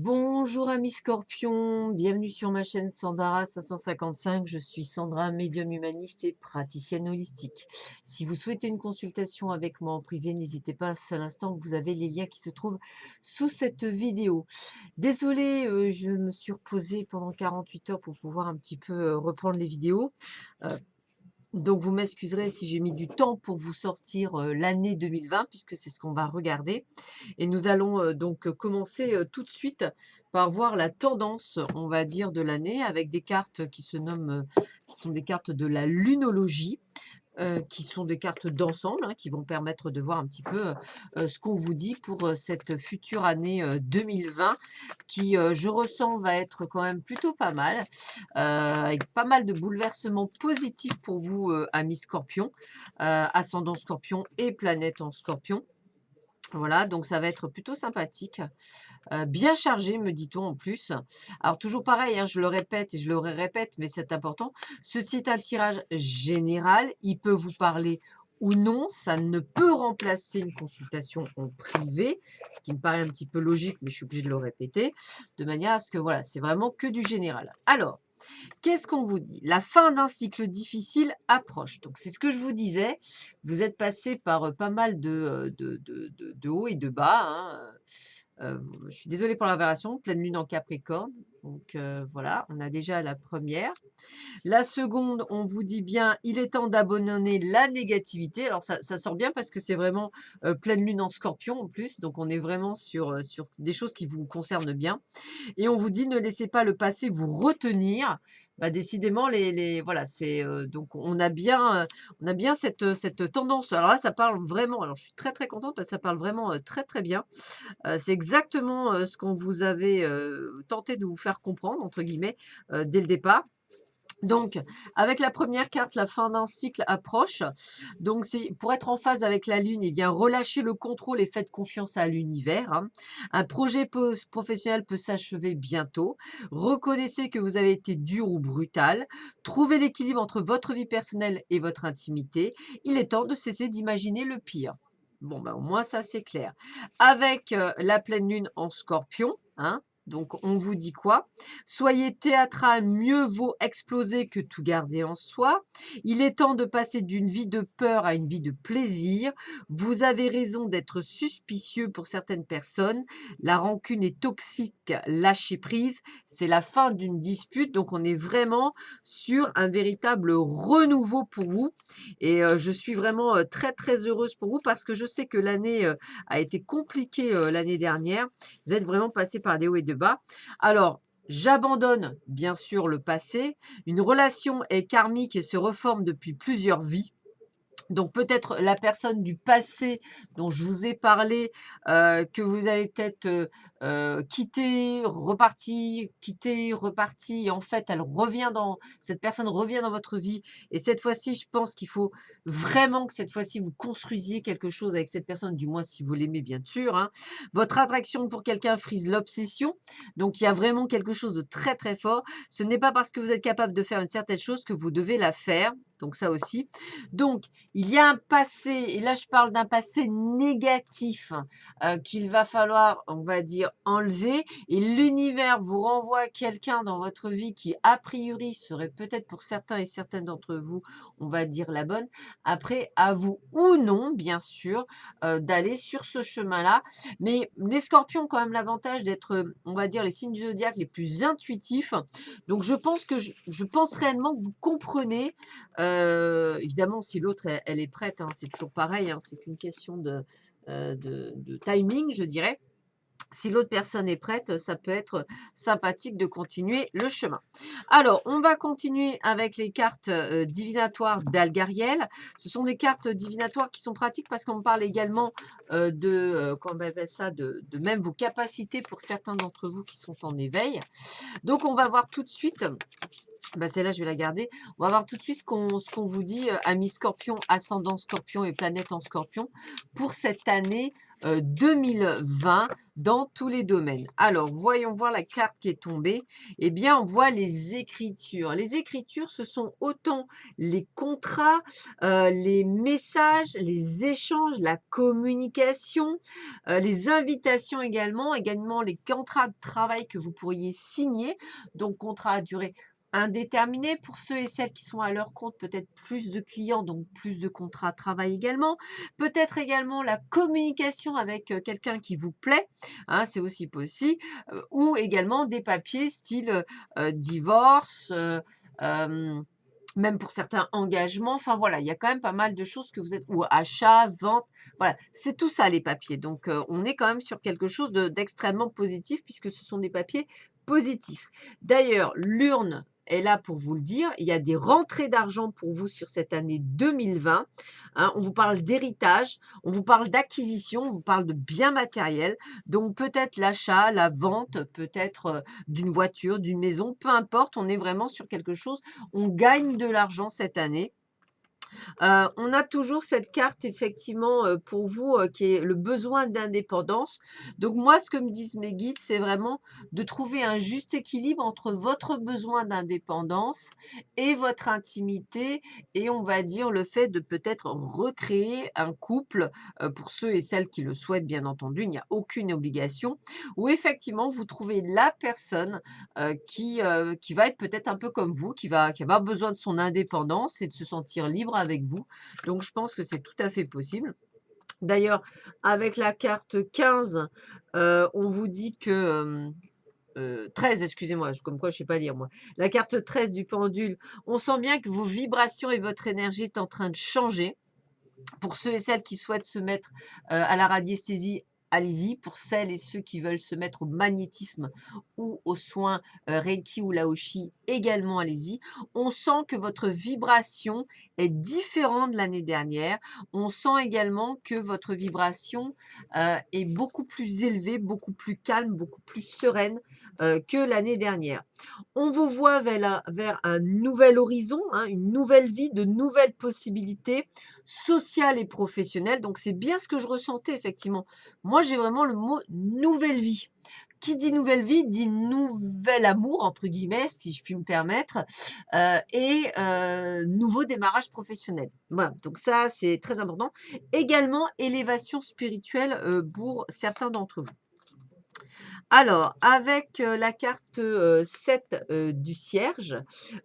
Bonjour amis scorpions, bienvenue sur ma chaîne Sandara 555. Je suis Sandra, médium humaniste et praticienne holistique. Si vous souhaitez une consultation avec moi en privé, n'hésitez pas un seul instant, vous avez les liens qui se trouvent sous cette vidéo. Désolée, je me suis reposée pendant 48 heures pour pouvoir un petit peu reprendre les vidéos. Euh, donc vous m'excuserez si j'ai mis du temps pour vous sortir l'année 2020, puisque c'est ce qu'on va regarder. Et nous allons donc commencer tout de suite par voir la tendance, on va dire, de l'année avec des cartes qui se nomment, qui sont des cartes de la lunologie, qui sont des cartes d'ensemble, hein, qui vont permettre de voir un petit peu ce qu'on vous dit pour cette future année 2020, qui, je ressens, va être quand même plutôt pas mal, avec pas mal de bouleversements positifs pour vous, amis scorpions, ascendant scorpion et planète en scorpion. Voilà, donc ça va être plutôt sympathique, bien chargé, me dit-on en plus. Alors toujours pareil, hein, je le répète et je le répète, mais c'est important. Ceci est un tirage général, il peut vous parler ou non, ça ne peut remplacer une consultation en privé, ce qui me paraît un petit peu logique, mais je suis obligée de le répéter, de manière à ce que voilà, c'est vraiment que du général. Alors, qu'est-ce qu'on vous dit? La fin d'un cycle difficile approche. Donc, c'est ce que je vous disais. Vous êtes passé par pas mal de hauts et de bas, hein. Je suis désolée pour la variation. Pleine lune en Capricorne. Donc, voilà, on a déjà la première. La seconde, on vous dit bien, il est temps d'abandonner la négativité. Alors, ça sort bien parce que c'est vraiment pleine lune en Scorpion en plus. Donc, on est vraiment sur des choses qui vous concernent bien. Et on vous dit: «Ne laissez pas le passé vous retenir». Bah, décidément voilà, c'est, donc on a bien cette tendance. Alors là, ça parle vraiment, alors je suis très, très contente parce que ça parle vraiment, très, très bien. C'est exactement, ce qu'on vous avait, tenté de vous faire «comprendre» entre guillemets, dès le départ. Donc, avec la première carte, la fin d'un cycle approche. Donc, c'est pour être en phase avec la Lune, eh bien, relâchez le contrôle et faites confiance à l'univers, hein. Un projet professionnel peut s'achever bientôt. Reconnaissez que vous avez été dur ou brutal. Trouvez l'équilibre entre votre vie personnelle et votre intimité. Il est temps de cesser d'imaginer le pire. Bon, ben, au moins, ça, c'est clair. Avec la pleine lune en scorpion, hein, donc, on vous dit quoi? Soyez théâtral, mieux vaut exploser que tout garder en soi. Il est temps de passer d'une vie de peur à une vie de plaisir. Vous avez raison d'être suspicieux pour certaines personnes. La rancune est toxique, lâchez prise. C'est la fin d'une dispute, donc on est vraiment sur un véritable renouveau pour vous. Et je suis vraiment très très heureuse pour vous parce que je sais que l'année a été compliquée l'année dernière. Vous êtes vraiment passé par des hauts et des bas. Alors, j'abandonne bien sûr le passé. Une relation est karmique et se reforme depuis plusieurs vies. Donc peut-être la personne du passé dont je vous ai parlé, que vous avez peut-être, quitté, reparti et en fait elle revient dans cette personne revient dans votre vie et cette fois-ci, je pense qu'il faut vraiment que cette fois-ci vous construisiez quelque chose avec cette personne, du moins si vous l'aimez bien sûr, hein. Votre attraction pour quelqu'un frise l'obsession, donc il y a vraiment quelque chose de très, très fort. Ce n'est pas parce que vous êtes capable de faire une certaine chose que vous devez la faire, donc ça aussi. Donc il y a un passé, et là je parle d'un passé négatif qu'il va falloir, on va dire, enlever. Et l'univers vous renvoie quelqu'un dans votre vie qui, a priori, serait peut-être pour certains et certaines d'entre vous, on va dire la bonne. Après, à vous ou non, bien sûr, d'aller sur ce chemin-là. Mais les scorpions ont quand même l'avantage d'être, on va dire, les signes du zodiaque les plus intuitifs. Donc je pense que je pense réellement que vous comprenez. Évidemment, si l'autre, elle est prête, hein, c'est toujours pareil, hein, c'est qu'une question de timing, je dirais. Si l'autre personne est prête, ça peut être sympathique de continuer le chemin. Alors, on va continuer avec les cartes divinatoires d'Algariel. Ce sont des cartes divinatoires qui sont pratiques parce qu'on parle également comment on appelle ça, de même vos capacités pour certains d'entre vous qui sont en éveil. Donc, on va voir tout de suite Bah, celle-là, je vais la garder. On va voir tout de suite ce qu'on vous dit, amis Scorpion, ascendant Scorpion et planète en Scorpion, pour cette année 2020 dans tous les domaines. Alors, voyons voir la carte qui est tombée. Eh bien, on voit les écritures. Les écritures, ce sont autant les contrats, les messages, les échanges, la communication, les invitations également les contrats de travail que vous pourriez signer. Donc, contrat à durée indéterminé pour ceux et celles qui sont à leur compte, peut-être plus de clients, donc plus de contrats de travail également. Peut-être également la communication avec quelqu'un qui vous plaît, hein, c'est aussi possible, ou également des papiers style divorce, même pour certains engagements. Enfin voilà, il y a quand même pas mal de choses que vous êtes, ou achat, vente, voilà, c'est tout ça les papiers. Donc on est quand même sur quelque chose d'extrêmement positif puisque ce sont des papiers positifs. D'ailleurs, l'urne est là pour vous le dire. Il y a des rentrées d'argent pour vous sur cette année 2020. Hein. On vous parle d'héritage, on vous parle d'acquisition, on vous parle de biens matériels. Donc peut-être l'achat, la vente, peut-être d'une voiture, d'une maison, peu importe. On est vraiment sur quelque chose. On gagne de l'argent cette année. On a toujours cette carte effectivement, pour vous, qui est le besoin d'indépendance. Donc moi, ce que me disent mes guides, c'est vraiment de trouver un juste équilibre entre votre besoin d'indépendance et votre intimité et on va dire le fait de peut-être recréer un couple, pour ceux et celles qui le souhaitent bien entendu, il n'y a aucune obligation, où effectivement vous trouvez la personne, qui va être peut-être un peu comme vous, qui va avoir besoin de son indépendance et de se sentir libre avec vous. Donc je pense que c'est tout à fait possible. D'ailleurs, avec la carte 15, on vous dit que, 13, excusez-moi, comme quoi je ne sais pas lire moi. La carte 13 du pendule, on sent bien que vos vibrations et votre énergie est en train de changer. Pour ceux et celles qui souhaitent se mettre à la radiesthésie, allez-y. Pour celles et ceux qui veulent se mettre au magnétisme ou aux soins Reiki ou Laoshi, également, allez-y. On sent que votre vibration est différente de l'année dernière. On sent également que votre vibration est beaucoup plus élevée, beaucoup plus calme, beaucoup plus sereine que l'année dernière. On vous voit vers un nouvel horizon, hein, une nouvelle vie, de nouvelles possibilités sociales et professionnelles. Donc, c'est bien ce que je ressentais, effectivement. Moi, j'ai vraiment le mot nouvelle vie. Qui dit nouvelle vie dit nouvel amour, entre guillemets, si je puis me permettre, et nouveau démarrage professionnel. Voilà, donc ça, c'est très important. Également, élévation spirituelle pour certains d'entre vous. Alors, avec la carte 7 du cierge,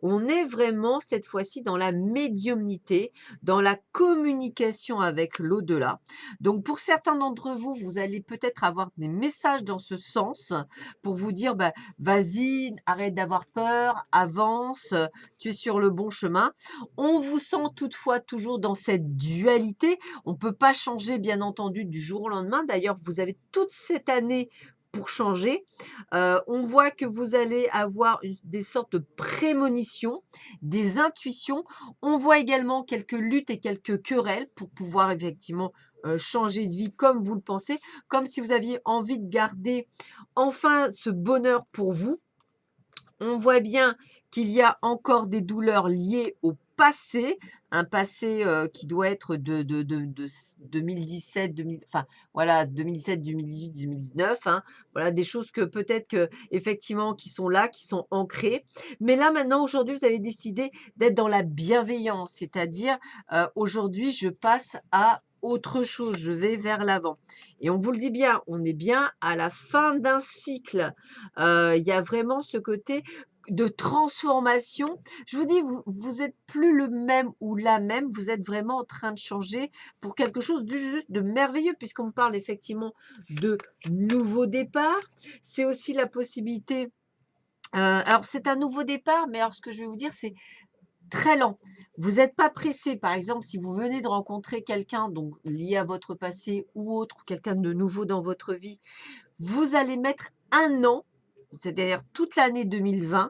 on est vraiment cette fois-ci dans la médiumnité, dans la communication avec l'au-delà. Donc, pour certains d'entre vous, vous allez peut-être avoir des messages dans ce sens pour vous dire, bah, vas-y, arrête d'avoir peur, avance, tu es sur le bon chemin. On vous sent toutefois toujours dans cette dualité. On ne peut pas changer, bien entendu, du jour au lendemain. D'ailleurs, vous avez toute cette année pour changer. On voit que vous allez avoir des sortes de prémonitions, des intuitions. On voit également quelques luttes et quelques querelles pour pouvoir effectivement changer de vie comme vous le pensez, comme si vous aviez envie de garder enfin ce bonheur pour vous. On voit bien qu'il y a encore des douleurs liées au passé, un passé qui doit être de 2017, 2000, enfin voilà, 2017, 2018, 2019, hein, voilà, des choses que peut-être que effectivement qui sont là, qui sont ancrées. Mais là maintenant, aujourd'hui, vous avez décidé d'être dans la bienveillance, c'est-à-dire aujourd'hui, je passe à autre chose, je vais vers l'avant. Et on vous le dit bien, on est bien à la fin d'un cycle. Il y a vraiment ce côté de transformation. Je vous dis, vous êtes plus le même ou la même, vous êtes vraiment en train de changer pour quelque chose de juste de merveilleux, puisqu'on parle effectivement de nouveau départ. C'est aussi la possibilité. Alors, c'est un nouveau départ, mais alors ce que je vais vous dire, c'est très lent. Vous n'êtes pas pressé. Par exemple, si vous venez de rencontrer quelqu'un donc lié à votre passé ou autre, ou quelqu'un de nouveau dans votre vie, vous allez mettre 1 an, c'est-à-dire toute l'année 2020,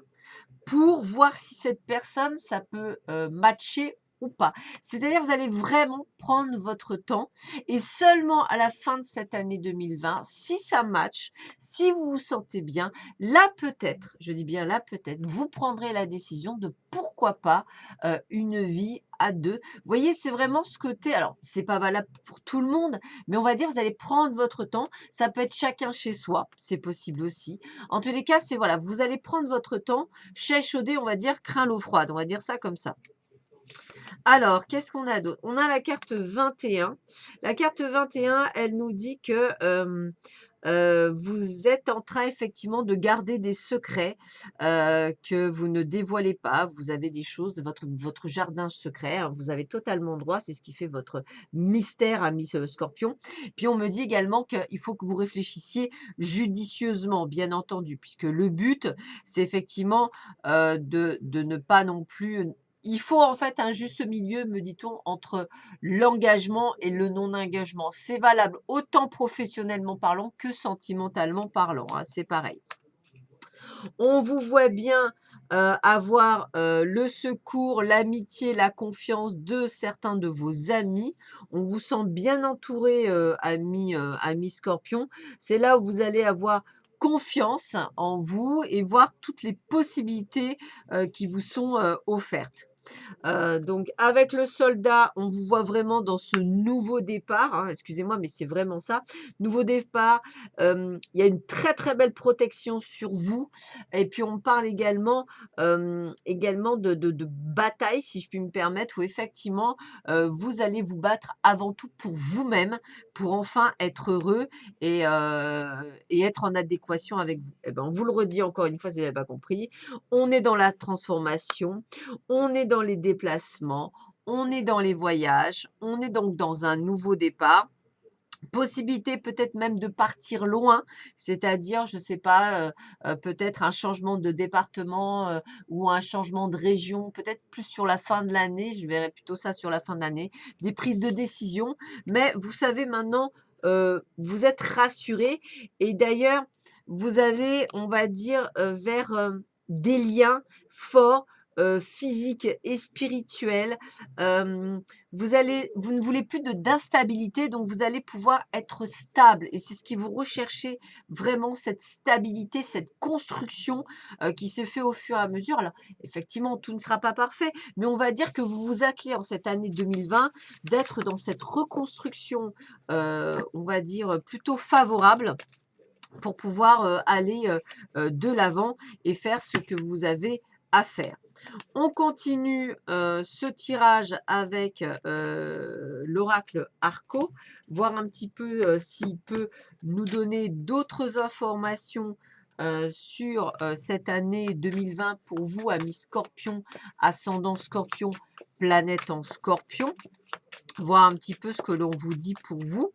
pour voir si cette personne, ça peut matcher ou pas. C'est-à-dire vous allez vraiment prendre votre temps et seulement à la fin de cette année 2020, si ça match, si vous vous sentez bien, là peut-être, je dis bien là peut-être, vous prendrez la décision de pourquoi pas une vie à deux. Vous voyez, c'est vraiment ce côté, alors c'est pas valable pour tout le monde, mais on va dire vous allez prendre votre temps. Ça peut être chacun chez soi, c'est possible aussi. En tous les cas, c'est voilà, vous allez prendre votre temps, chaise chaudée, on va dire, craint l'eau froide, on va dire ça comme ça. Alors, qu'est-ce qu'on a d'autre? On a la carte 21. La carte 21, elle nous dit que vous êtes en train effectivement de garder des secrets que vous ne dévoilez pas. Vous avez des choses, votre jardin secret, hein, vous avez totalement droit, c'est ce qui fait votre mystère, ami Scorpion. Puis on me dit également qu'il faut que vous réfléchissiez judicieusement, bien entendu, puisque le but, c'est effectivement de ne pas non plus... Il faut en fait un juste milieu, me dit-on, entre l'engagement et le non-engagement. C'est valable autant professionnellement parlant que sentimentalement parlant, hein, c'est pareil. On vous voit bien avoir le secours, l'amitié, la confiance de certains de vos amis. On vous sent bien entouré, ami Scorpion. C'est là où vous allez avoir confiance en vous et voir toutes les possibilités qui vous sont offertes. Donc avec le soldat, on vous voit vraiment dans ce nouveau départ, hein, excusez-moi, mais c'est vraiment ça. Nouveau départ, il y a une très, très belle protection sur vous et puis on parle également de bataille, si je puis me permettre, où effectivement, vous allez vous battre avant tout pour vous-même, pour enfin être heureux et être en adéquation avec vous. Et ben, on vous le redit encore une fois si vous n'avez pas compris, on est dans la transformation, on est dans les déplacements, on est dans les voyages, on est donc dans un nouveau départ. Possibilité peut-être même de partir loin, c'est-à-dire, je ne sais pas, peut-être un changement de département ou un changement de région, peut-être plus sur la fin de l'année, je verrais plutôt ça sur la fin de l'année, des prises de décision, mais vous savez maintenant, vous êtes rassurés et d'ailleurs, vous allez, on va dire, vers des liens forts, physiques et spirituels. Vous ne voulez plus d'instabilité, donc vous allez pouvoir être stable. Et c'est ce que vous recherchez vraiment, cette stabilité, cette construction qui se fait au fur et à mesure. Alors, effectivement, tout ne sera pas parfait, mais on va dire que vous vous attelez en cette année 2020 d'être dans cette reconstruction, on va dire, plutôt favorable pour pouvoir aller de l'avant et faire ce que vous avez à faire. On continue ce tirage avec l'oracle Arco, voir un petit peu s'il peut nous donner d'autres informations sur cette année 2020 pour vous, amis Scorpion, ascendant Scorpion, planète en Scorpion. Voir un petit peu ce que l'on vous dit pour vous.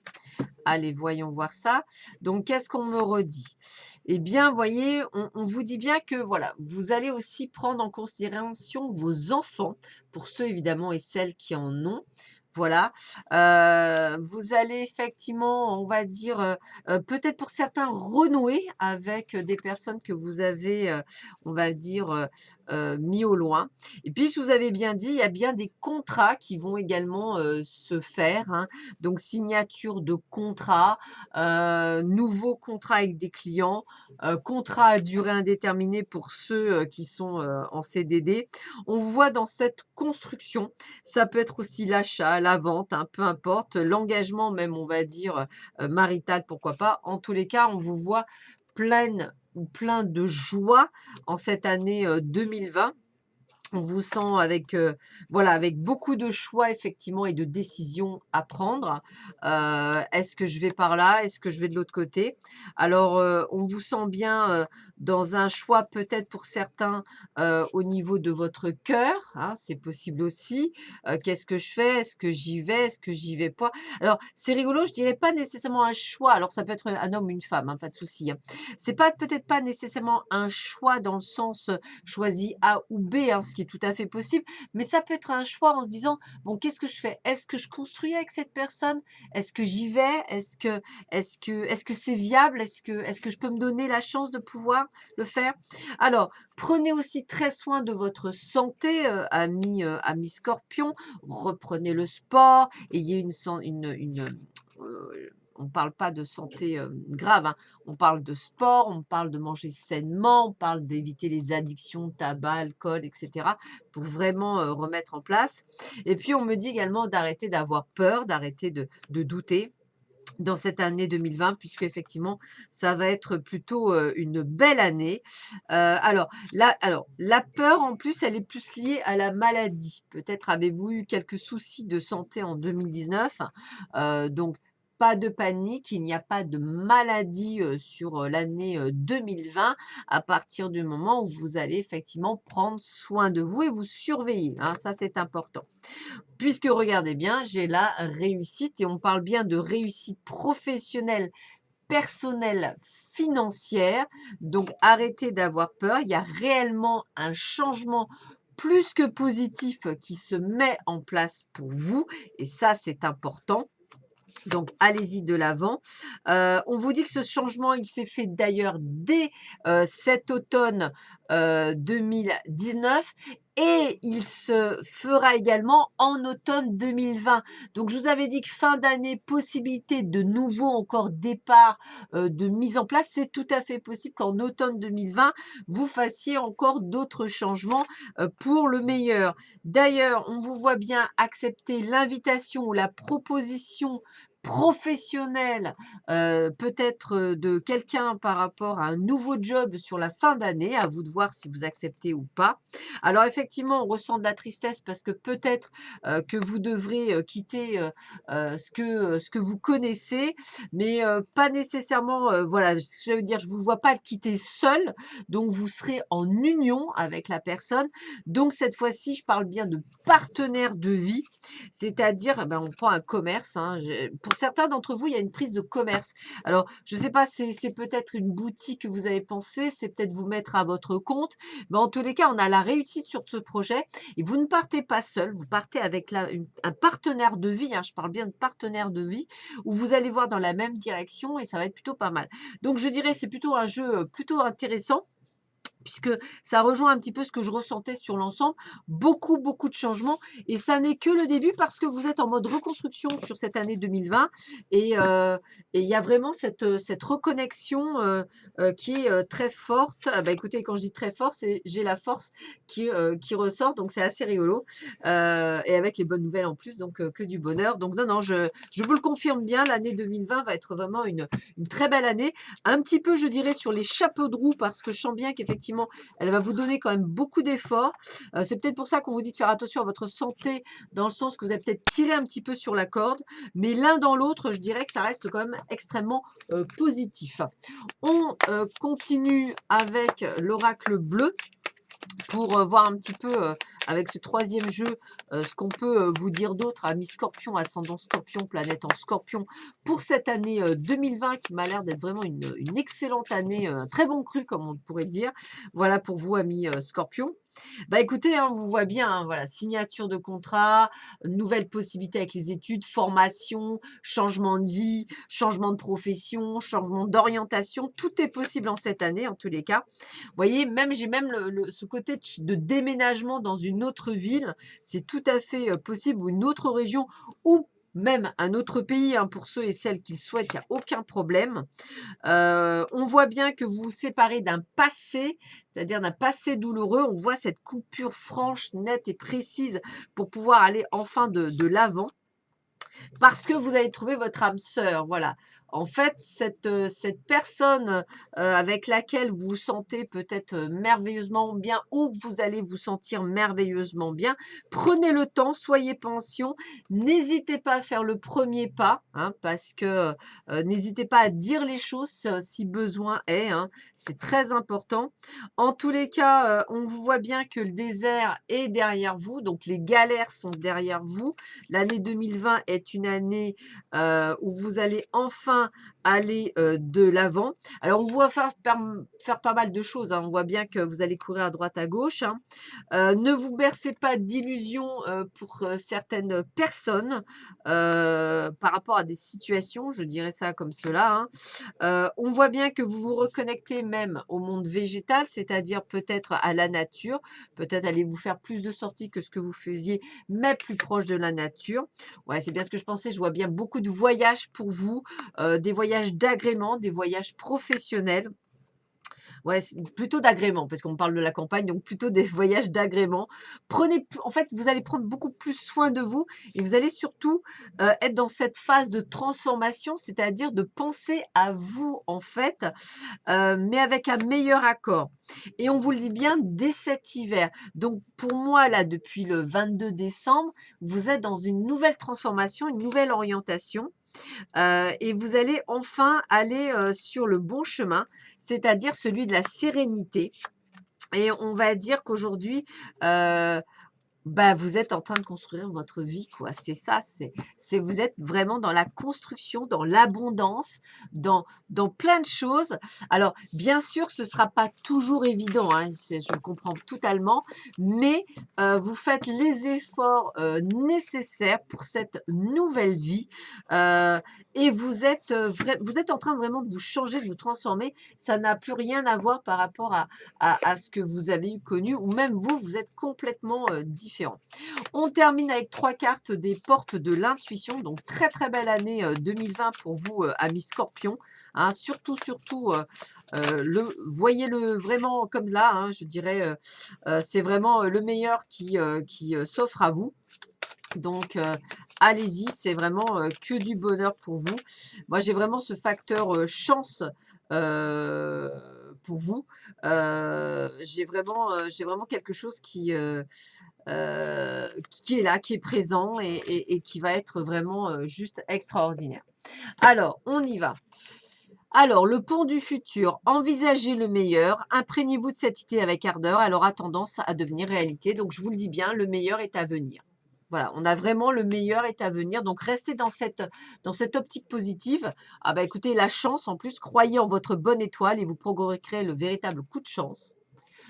Allez, voyons voir ça. Donc, qu'est-ce qu'on me redit? Eh bien, voyez, on vous dit bien que voilà, vous allez aussi prendre en considération vos enfants, pour ceux évidemment et celles qui en ont. Voilà. Vous allez effectivement, on va dire, peut-être pour certains, renouer avec des personnes que vous avez, on va dire, mis au loin. Et puis, je vous avais bien dit, il y a bien des contrats qui vont également se faire, hein. Donc, signature de contrat, nouveau contrat avec des clients, contrat à durée indéterminée pour ceux qui sont en CDD. On voit dans cette construction, ça peut être aussi l'achat, la vente, hein, peu importe, l'engagement même, on va dire, marital, pourquoi pas. En tous les cas, on vous voit pleine ou plein de joie en cette année 2020. On vous sent avec, voilà, avec beaucoup de choix effectivement et de décisions à prendre. Est-ce que je vais par là? Est-ce que je vais de l'autre côté? Alors, on vous sent bien, dans un choix peut-être pour certains, au niveau de votre cœur, hein, c'est possible aussi. Qu'est-ce que je fais? Est-ce que j'y vais? Est-ce que j'y vais pas? Alors, c'est rigolo, je dirais pas nécessairement un choix, alors ça peut être un homme ou une femme, hein, pas de souci, hein. C'est pas peut-être pas nécessairement un choix dans le sens, choisi A ou B, hein. Ce qui est tout à fait possible, mais ça peut être un choix en se disant: «Bon, qu'est-ce que je fais? Est-ce que je construis avec cette personne? Est-ce que j'y vais? Est-ce que c'est viable? Est-ce que je peux me donner la chance de pouvoir le faire?» Alors, prenez aussi très soin de votre santé, amis Scorpion. Reprenez le sport, ayez on parle pas de santé, grave, hein. On parle de sport, on parle de manger sainement, on parle d'éviter les addictions, tabac, alcool et cetera, pour vraiment, remettre en place. Et puis on me dit également d'arrêter d'avoir peur, d'arrêter de douter dans cette année 2020 puisqu'effectivement, ça va être plutôt, une belle année. La peur en plus, elle est plus liée à la maladie. Peut-être avez-vous eu quelques soucis de santé en 2019, donc pas de panique, il n'y a pas de maladie, sur, l'année, 2020 à partir du moment où vous allez effectivement prendre soin de vous et vous surveiller, hein, ça c'est important. Puisque regardez bien, j'ai la réussite et on parle bien de réussite professionnelle, personnelle, financière. Donc arrêtez d'avoir peur. Il y a réellement un changement plus que positif qui se met en place pour vous et ça, c'est important. Donc allez-y de l'avant. On vous dit que ce changement, il s'est fait d'ailleurs dès, cet automne, 2019 et il se fera également en automne 2020. Donc je vous avais dit que fin d'année, possibilité de nouveau encore départ, de mise en place. C'est tout à fait possible qu'en automne 2020, vous fassiez encore d'autres changements, pour le meilleur. D'ailleurs, on vous voit bien accepter l'invitation ou la proposition professionnel, peut-être, de quelqu'un par rapport à un nouveau job sur la fin d'année, à vous de voir si vous acceptez ou pas. Alors effectivement, on ressent de la tristesse parce que peut-être, que vous devrez, quitter, ce que vous connaissez, mais, pas nécessairement, voilà, je veux dire, je vous vois pas le quitter seul, donc vous serez en union avec la personne. Donc cette fois-ci, je parle bien de partenaire de vie, c'est-à-dire, ben, on prend un commerce, hein, pour certains d'entre vous, il y a une prise de commerce. Alors, je ne sais pas, c'est peut-être une boutique que vous avez pensé, c'est peut-être vous mettre à votre compte, mais en tous les cas, on a la réussite sur ce projet et vous ne partez pas seul, vous partez avec un partenaire de vie, hein, je parle bien de partenaire de vie, où vous allez voir dans la même direction et ça va être plutôt pas mal. Donc, je dirais, c'est plutôt un jeu plutôt intéressant puisque ça rejoint un petit peu ce que je ressentais sur l'ensemble. Beaucoup, beaucoup de changements et ça n'est que le début parce que vous êtes en mode reconstruction sur cette année 2020 et il y a vraiment cette reconnexion, qui est, très forte. Ah bah, écoutez, quand je dis très fort, c'est j'ai la force qui ressort, donc c'est assez rigolo, et avec les bonnes nouvelles en plus, donc que du bonheur. Donc non, non, je vous le confirme bien, l'année 2020 va être vraiment une très belle année. Un petit peu, je dirais, sur les chapeaux de roue parce que je sens bien qu'effectivement, elle va vous donner quand même beaucoup d'efforts. C'est peut-être pour ça qu'on vous dit de faire attention à votre santé, dans le sens que vous avez peut-être tiré un petit peu sur la corde, mais l'un dans l'autre, je dirais que ça reste quand même extrêmement positif. On continue avec l'oracle bleu pour voir un petit peu avec ce troisième jeu ce qu'on peut vous dire d'autre, amis Scorpion, ascendant Scorpion, planète en Scorpion, pour cette année 2020 qui m'a l'air d'être vraiment une excellente année, un très bon cru comme on pourrait dire. Voilà pour vous, amis Scorpion. Bah écoutez, hein, on vous voit bien, hein, voilà, signature de contrat, nouvelles possibilités avec les études, formation, changement de vie, changement de profession, changement d'orientation, tout est possible en cette année en tous les cas. Vous voyez, même j'ai même ce côté de déménagement dans une autre ville, c'est tout à fait possible, ou une autre région, ou même un autre pays, hein, pour ceux et celles qui le souhaitent, il n'y a aucun problème. On voit bien que vous vous séparez d'un passé, c'est-à-dire d'un passé douloureux. On voit cette coupure franche, nette et précise pour pouvoir aller enfin de l'avant. Parce que vous avez trouvé votre âme sœur, voilà. En fait, cette personne, avec laquelle vous vous sentez peut-être, merveilleusement bien ou vous allez vous sentir merveilleusement bien, prenez le temps, soyez patient, n'hésitez pas à faire le premier pas, hein, parce que, n'hésitez pas à dire les choses, si besoin est, hein, c'est très important. En tous les cas, on voit bien que le désert est derrière vous, donc les galères sont derrière vous. L'année 2020 est une année où vous allez enfin enfin aller de l'avant. Alors, on voit faire pas mal de choses, hein. On voit bien que vous allez courir à droite, à gauche, hein. Ne vous bercez pas d'illusions pour certaines personnes par rapport à des situations, je dirais ça comme cela, hein. On voit bien que vous vous reconnectez même au monde végétal, c'est-à-dire peut-être à la nature. Peut-être allez vous faire plus de sorties que ce que vous faisiez, mais plus proche de la nature. Ouais, c'est bien ce que je pensais. Je vois bien beaucoup de voyages pour vous, des voyages d'agrément, des voyages professionnels. Ouais, c'est plutôt d'agrément, parce qu'on parle de la campagne, donc plutôt des voyages d'agrément. En fait, vous allez prendre beaucoup plus soin de vous et vous allez surtout être dans cette phase de transformation, c'est-à-dire de penser à vous, en fait, mais avec un meilleur accord. Et on vous le dit bien dès cet hiver. Donc, pour moi, là, depuis le 22 décembre, vous êtes dans une nouvelle transformation, une nouvelle orientation. Et vous allez enfin aller sur le bon chemin, c'est-à-dire celui de la sérénité. Et on va dire qu'aujourd'hui, bah, vous êtes en train de construire votre vie, quoi. C'est ça, vous êtes vraiment dans la construction, dans l'abondance, dans plein de choses. Alors, bien sûr, ce sera pas toujours évident, hein, je comprends totalement, mais vous faites les efforts nécessaires pour cette nouvelle vie et vous êtes en train vraiment de vous changer, de vous transformer. Ça n'a plus rien à voir par rapport à ce que vous avez connu, ou même vous, vous êtes complètement différent. On termine avec 3 cartes des portes de l'intuition. Donc, très, très belle année 2020 pour vous, amis Scorpions. Hein, surtout, voyez-le vraiment comme là, hein, je dirais, c'est vraiment le meilleur qui s'offre à vous. Donc, allez-y, c'est vraiment que du bonheur pour vous. Moi, j'ai vraiment ce facteur chance euh, pour vous. J'ai vraiment quelque chose qui est là, qui est présent et qui va être vraiment juste extraordinaire. Alors, on y va. Alors, le pont du futur, envisagez le meilleur, imprégnez-vous de cette idée avec ardeur, elle aura tendance à devenir réalité. Donc, je vous le dis bien, le meilleur est à venir. Voilà, on a vraiment le meilleur est à venir. Donc, restez dans cette optique positive. Ah bah écoutez, la chance, en plus, croyez en votre bonne étoile et vous provoquerez le véritable coup de chance.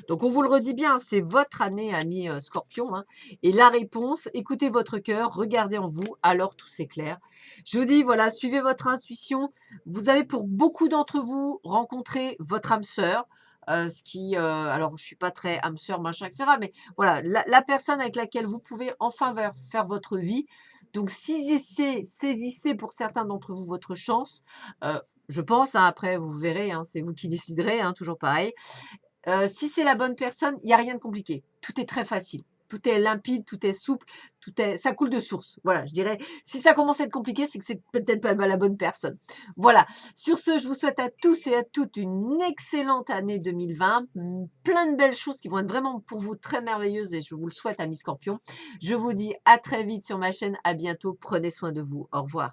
Donc, on vous le redit bien, c'est votre année, amis Scorpion, hein. Et la réponse, écoutez votre cœur, regardez en vous, alors tout s'éclaire. Je vous dis, voilà, suivez votre intuition. Vous avez pour beaucoup d'entre vous rencontré votre âme sœur. Alors je suis pas très âme sœur, machin, etc. Mais voilà, la personne avec laquelle vous pouvez enfin faire votre vie. Donc, saisissez pour certains d'entre vous votre chance. Je pense, hein, après vous verrez, hein, c'est vous qui déciderez, hein, toujours pareil. Si c'est la bonne personne, il y a rien de compliqué. Tout est très facile. Tout est limpide, tout est souple, ça coule de source. Voilà, je dirais, si ça commence à être compliqué, c'est que c'est peut-être pas la bonne personne. Voilà. Sur ce, je vous souhaite à tous et à toutes une excellente année 2020. Plein de belles choses qui vont être vraiment pour vous très merveilleuses et je vous le souhaite, amis Scorpions. Je vous dis à très vite sur ma chaîne. À bientôt. Prenez soin de vous. Au revoir.